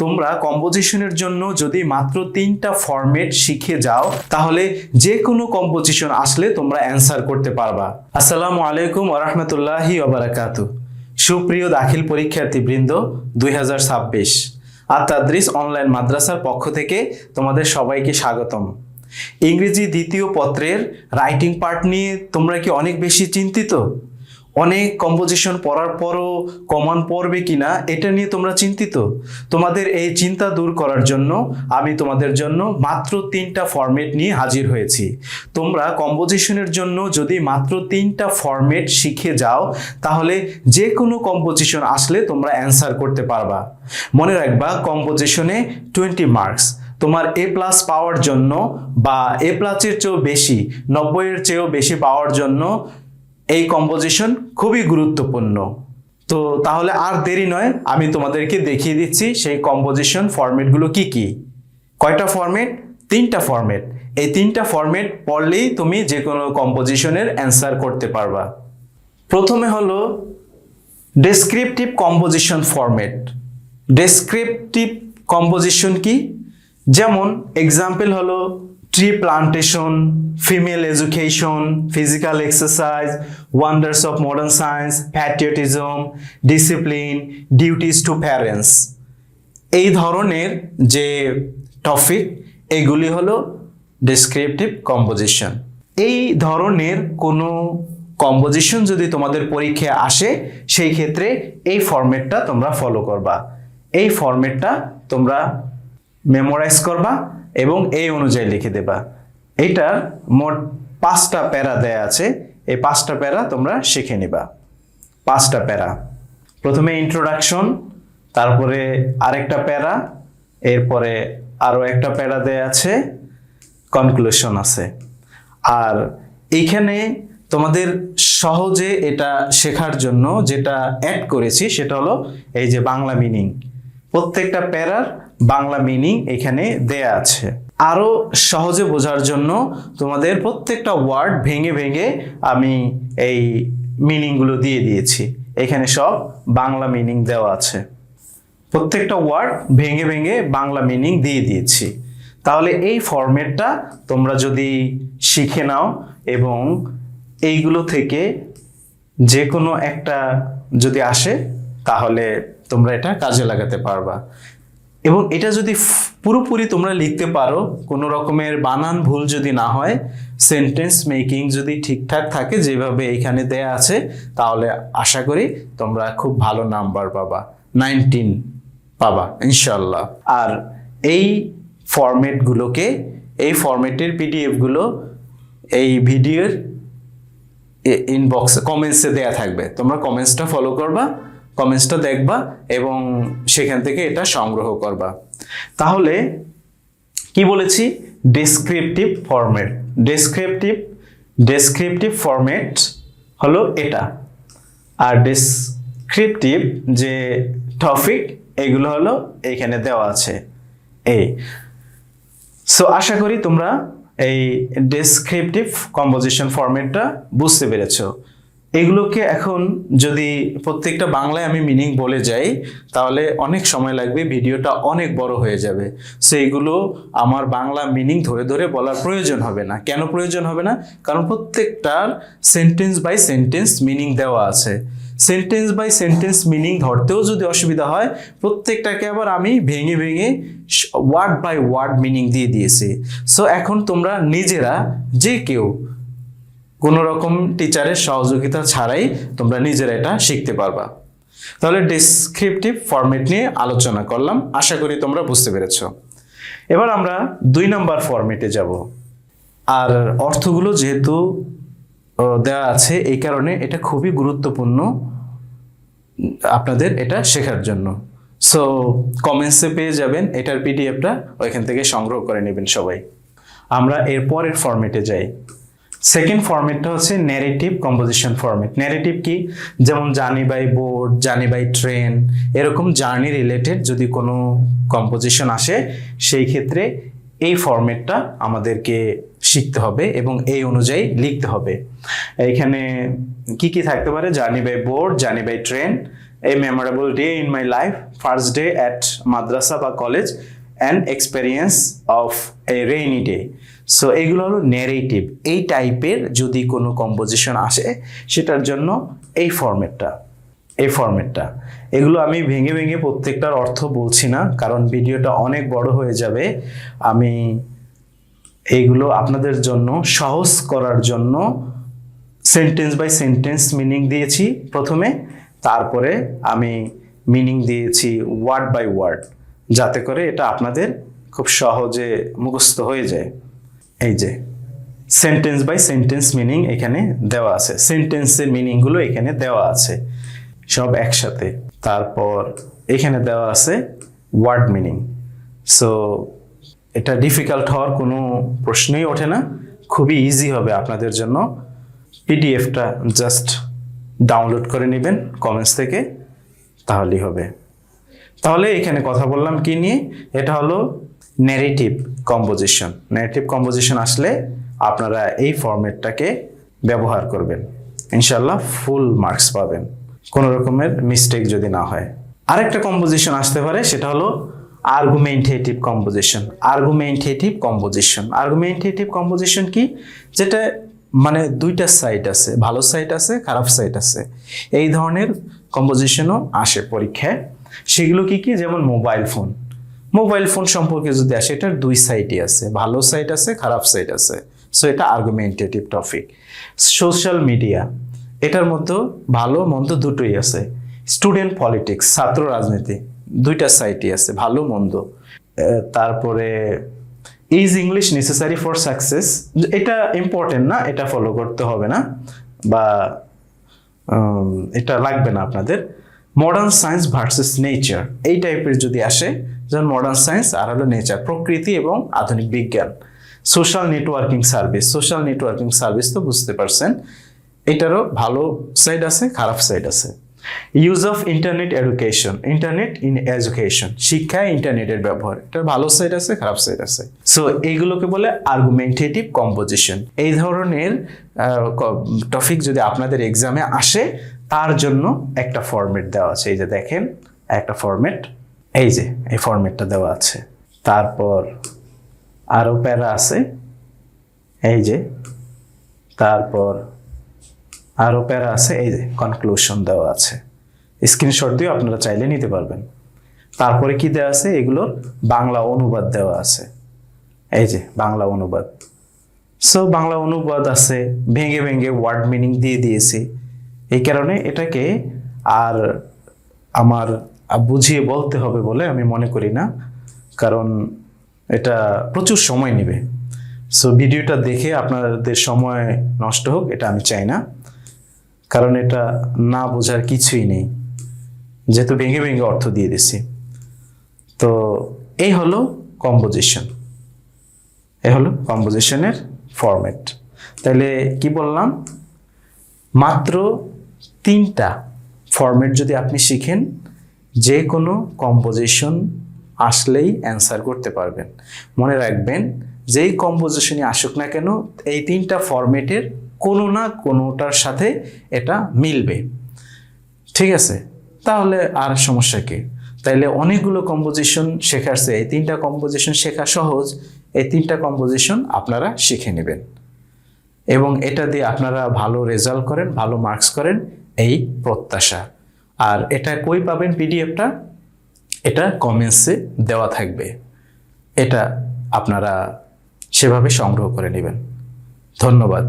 তোমরা কম্পোজিশনের জন্য যদি মাত্র 3টা ফরম্যাট শিখে যাও তাহলে যে কোনো কম্পোজিশন আসলে তোমরা অ্যান্সার করতে পারবা। আসসালামু আলাইকুম ওয়া রাহমাতুল্লাহি ওয়া বারাকাতুহু। সুপ্রিয় দাখিল পরীক্ষার্থীবৃন্দ, 2026 আত-তাদরিস অনলাইন মাদ্রাসার পক্ষ থেকে তোমাদের সবাইকে স্বাগতম। ইংরেজি দ্বিতীয় পত্রের রাইটিং পার্ট নিয়ে তোমরা কি অনেক বেশি চিন্তিত? অনেক কম্পোজিশন পড়ার পরও কমন পড়বে কিনা এটা নিয়ে তোমরা চিন্তিত? তোমাদের এই চিন্তা দূর করার জন্য আমি তোমাদের জন্য মাত্র 3টা ফরম্যাট নিয়ে হাজির হয়েছি। তোমরা কম্পোজিশনের জন্য যদি মাত্র 3টা ফরম্যাট শিখে যাও তাহলে যে কোনো কম্পোজিশন আসলে তোমরা অ্যান্সার করতে পারবা। মনে রাখবা, কম্পোজিশনে 20 মার্কস। তোমার এ প্লাস পাওয়ার জন্য বা এ প্লাসের চেয়েও বেশি, 90-এর চেয়েও বেশি পাওয়ার জন্য এই কম্পোজিশন খুবই গুরুত্বপূর্ণ। তো তাহলে আর দেরি নয়, আমি তোমাদেরকে দেখিয়ে দিচ্ছি সেই কম্পোজিশন ফরম্যাটগুলো কি কি। কয়টা ফরম্যাট? 3টা ফরম্যাট। এই 3টা ফরম্যাট পড়লেই তুমি যে কোনো কম্পোজিশনের অ্যান্সার করতে পারবা। প্রথমে হলো descriptive composition format. Descriptive composition কি? যেমন এক্সাম্পল হলো tree plantation, female education, physical exercise, wonders of modern science, patriotism, discipline, duties to parents. এই ধরনের যে টপিক, এগুলি হলো ডেসক্রিপটিভ কম্পোজিশন। এই ধরনের কোনো কম্পোজিশন যদি তোমাদের পরীক্ষায় আসে সেই ক্ষেত্রে এই ফরম্যাটটা তোমরা ফলো করবা। এই ফরম্যাটটা তোমরা মেমোরাইজ করবা এবং এই অনুযায়ী লিখে দেবা। এইটার মোট 5টা প্যারা দেয়া আছে। এই 5টা প্যারা তোমরা শিখে নিবা। 5টা প্যারা, প্রথমে ইন্ট্রোডাকশন, তারপরে আরেকটা প্যারা, এরপরে আরো একটা প্যারা দেয়া আছে, কনক্লুশন আছে। আর এইখানে তোমাদের সহজে এটা শেখার জন্য যেটা অ্যাড করেছি সেটা হলো এই যে বাংলা মিনিং। প্রত্যেকটা প্যারার বাংলা মিনিং এখানে দেয়া আছে। আরো সহজে বোঝার জন্য তোমাদের প্রত্যেকটা ওয়ার্ড ভেঙে ভেঙে আমি এই মিনিংগুলো দিয়ে দিয়েছি। এখানে সব বাংলা মিনিং দেওয়া আছে। প্রত্যেকটা ওয়ার্ড ভেঙে ভেঙে বাংলা মিনিং দিয়ে দিয়েছি। তাহলে এই ফরম্যাটটা তোমরা যদি শিখে নাও এবং এইগুলো থেকে যে কোনো একটা যদি আসে তাহলে তোমরা এটা কাজে লাগাতে পারবা। এবং এটা যদি পুরোপুরি তোমরা লিখতে পারো, কোনো রকমের বানান ভুল যদি না হয়, সেন্টেন্স মেকিং যদি ঠিকঠাক থাকে যেভাবে এখানে দেয়া আছে, তাহলে আশা করি তোমরা খুব ভালো নাম্বার পাবা, 19 পাবা ইনশাল্লাহ। আর এই ফরম্যাটগুলোকে, এই ফরম্যাটের পিডিএফগুলো এই ভিডিওর ইনবক্সে, কমেন্টসে দেয়া থাকবে। তোমরা কমেন্টসটা ফলো করবা, কমেন্টসটা দেখবা এবং সেখান থেকে এটা সংগ্রহ করবা। তাহলে কি বলেছি? Descriptive format. ডেসক্রিপটিভ ফরম্যাট হলো এটা। আর ডেসক্রিপটিভ যে টপিক, এগুলো হলো এইখানে দেওয়া আছে এই। সো আশা করি তোমরা এই ডেসক্রিপটিভ কম্পোজিশন ফরম্যাটটা বুঝতে পেরেছো। এগুলোকে এখন যদি প্রত্যেকটা বাংলায় আমি মিনিং বলে যাই তাহলে অনেক সময় লাগবে, ভিডিওটা অনেক বড় হয়ে যাবে। সো এইগুলো আমার বাংলা মিনিং ধরে ধরে বলার প্রয়োজন হবে না। কেন প্রয়োজন হবে না? কারণ প্রত্যেকটার সেন্টেন্স বাই সেন্টেন্স মিনিং দেওয়া আছে। সেন্টেন্স বাই সেন্টেন্স মিনিং ধরতেও যদি অসুবিধা হয়, প্রত্যেকটাকে আবার আমি ভেঙে ভেঙে ওয়ার্ড বাই ওয়ার্ড মিনিং দিয়ে দিয়েছি। সো এখন তোমরা নিজেরা যে কেউ কোনো রকম টিচারের সহযোগিতা ছাড়াই তোমরা নিজেরা এটা শিখতে পারবা। তাহলে ডেসক্রিপটিভ ফরম্যাট নিয়ে আলোচনা করলাম, আশা করি তোমরা বুঝতে পেরেছো। এবার আমরা 2 নাম্বার ফরম্যাটে যাব। আর অর্থগুলো যেহেতু দেওয়া আছে এই কারণে এটা খুবই গুরুত্বপূর্ণ আপনাদের এটা শেখার জন্য। সো কমেন্টসে পেয়ে যাবেন এটার পিডিএফটা, ওইখান থেকে সংগ্রহ করে নেবেন সবাই। আমরা এর পরের ফরম্যাটে যাই। সেকেন্ড ফরম্যাটটা হচ্ছে ন্যারেটিভ কম্পোজিশন ফরম্যাট। ন্যারেটিভ কি? যেমন journey by boat, journey by train, এরকম জার্নি রিলেটেড যদি কোনো কম্পোজিশন আসে সেই ক্ষেত্রে এই ফরম্যাটটা আমাদেরকে শিখতে হবে এবং এই অনুযায়ী লিখতে হবে। এখানে কি কি থাকতে পারে? Journey by boat, journey by train, a memorable day in my life, first day at madrasa বা college, an experience of a rainy day. So এগুলো হলো ন্যারেটিভ। এই টাইপের যদি কোনো কম্পোজিশন আসে সেটার জন্য এই ফরম্যাটটা এগুলো আমি ভেঙে ভেঙে প্রত্যেকটার অর্থ বলছি না, কারণ ভিডিওটা অনেক বড় হয়ে যাবে। আমি এইগুলো আপনাদের জন্য সহজ করার জন্য সেন্টেন্স বাই সেন্টেন্স মিনিং দিয়েছি প্রথমে, তারপরে আমি মিনিং দিয়েছি ওয়ার্ড বাই ওয়ার্ড, যাতে করে এটা আপনাদের খুব সহজে মুখস্থ হয়ে যায়। এই যে সেন্টেন্স বাই সেন্টেন্স মিনিং এখানে দেওয়া আছে, সেন্টেন্সের মিনিংগুলো এখানে দেওয়া আছে সব একসাথে। তারপর এখানে দেওয়া আছে ওয়ার্ড মিনিং। সো এটা ডিফিকাল্ট হওয়ার কোনো প্রশ্নই ওঠে না, খুবই ইজি হবে আপনাদের জন্য। পিডিএফটা জাস্ট ডাউনলোড করে নেবেন কমেন্টস থেকে, তাহলেই হবে। তাহলে এখানে কথা বললাম কি নিয়ে, এটা হলো ন্যারেটিভ কম্পোজিশন। ন্যারেটিভ কম্পোজিশন আসলে আপনারা এই ফরম্যাটটাকে ব্যবহার করবেন, ইনশাল্লাহ ফুল মার্কস পাবেন, কোনো রকমের মিস্টেক যদি না হয়। আরেকটা কম্পোজিশন আসতে পারে, সেটা হলো আর্গুমেন্টেটিভ কম্পোজিশন। আর্গুমেন্টেটিভ কম্পোজিশন কি, যেটা মানে দুইটা সাইড আছে, ভালো সাইড আছে, খারাপ সাইড আছে। এই ধরনের কম্পোজিশনও আসে পরীক্ষায়। সেগুলো কি কি, যেমন মোবাইল ফোন সম্পর্কে যদি আসে, এটার দুই সাইডই আছে, ভালো সাইড আছে, খারাপ সাইড আছে। সো এটা আর্গুমেন্টেটিভ টপিক। সোশ্যাল মিডিয়া, এটার মধ্যে ভালো মন্দ দুটোই আছে। স্টুডেন্ট পলিটিক্স, ছাত্র রাজনীতি, দুইটা সাইডই আছে, ভালো মন্দ। তারপরে is English necessary for success, এটা ইম্পর্টেন্ট না, এটা ফলো করতে হবে না বা এটা লাগবে না আপনাদের। মডার্ন সায়েন্স ভার্সেস নেচার, এই টাইপের যদি আসে, যেমন মডার্ন সায়েন্স আর হলো নেচার, প্রকৃতি এবং আধুনিক বিজ্ঞান। সোশ্যাল নেটওয়ার্কিং সার্ভিস তো বুঝতে পারছেন, এটারও ভালো সাইড আছে, খারাপ সাইড আছে। ইউজ অফ ইন্টারনেট এডুকেশন, শিক্ষায় ইন্টারনেটের ব্যবহার, এটার ভালো সাইড আছে, খারাপ সাইড আছে। সো এইগুলোকে বলে আর্গুমেন্টেটিভ কম্পোজিশন। এই ধরনের টপিক যদি আপনাদের এক্সামে আসে, তার জন্য একটা ফরম্যাট দেওয়া আছে। এই যে দেখেন একটা ফরম্যাট, এই যে এই ফরম্যাটটা দেওয়া আছে। তারপর আরো প্যারা আছে, এই যে, তারপর আরো প্যারা আছে, এই যে কনক্লুশন দেওয়া আছে। স্ক্রিনশট দিয়ে আপনারা চাইলে নিতে পারবেন। তারপরে কি দেওয়া আছে, এগুলোর বাংলা অনুবাদ দেওয়া আছে, এই যে বাংলা অনুবাদ। সো বাংলা অনুবাদ আছে, ভেঙে ভেঙে ওয়ার্ড মিনিং দিয়ে দিয়েছি। এই কারণে এটাকে আর আমার বুঝিয়ে বলতে হবে বলে আমি মনে করি না, কারণ এটা প্রচুর সময় নেবে। সো ভিডিওটা দেখে আপনাদের সময় নষ্ট হোক, এটা আমি চাই না, কারণ এটা না বোঝার কিছুই নেই, যেহেতু ভেঙে ভেঙে অর্থ দিয়ে দিছি। তো এই হলো কম্পোজিশনের ফরম্যাট। তাহলে কি বললাম, মাত্র 3টা ফরম্যাট যদি আপনি শিখেন, যে কোনো কম্পোজিশন আসলেই অ্যান্সার করতে পারবেন। মনে রাখবেন, যেই কম্পোজিশনই আসুক না কেন, এই 3টা ফরম্যাটের কোনো না কোনোটার সাথে এটা মিলবে, ঠিক আছে? তাহলে আর সমস্যা কি? তাইলে অনেকগুলো কম্পোজিশন শেখার চেয়ে এই 3টা কম্পোজিশন শেখা সহজ। এই 3টা কম্পোজিশন আপনারা শিখে নেবেন এবং এটা দিয়ে আপনারা ভালো রেজাল্ট করেন, ভালো মার্কস করেন, এই প্রত্যাশা। আর এটা কই পাবেন পিডিএফটা? এটা কমেন্টসে দেওয়া থাকবে, এটা আপনারা সেভাবে সংগ্রহ করে নেবেন। ধন্যবাদ।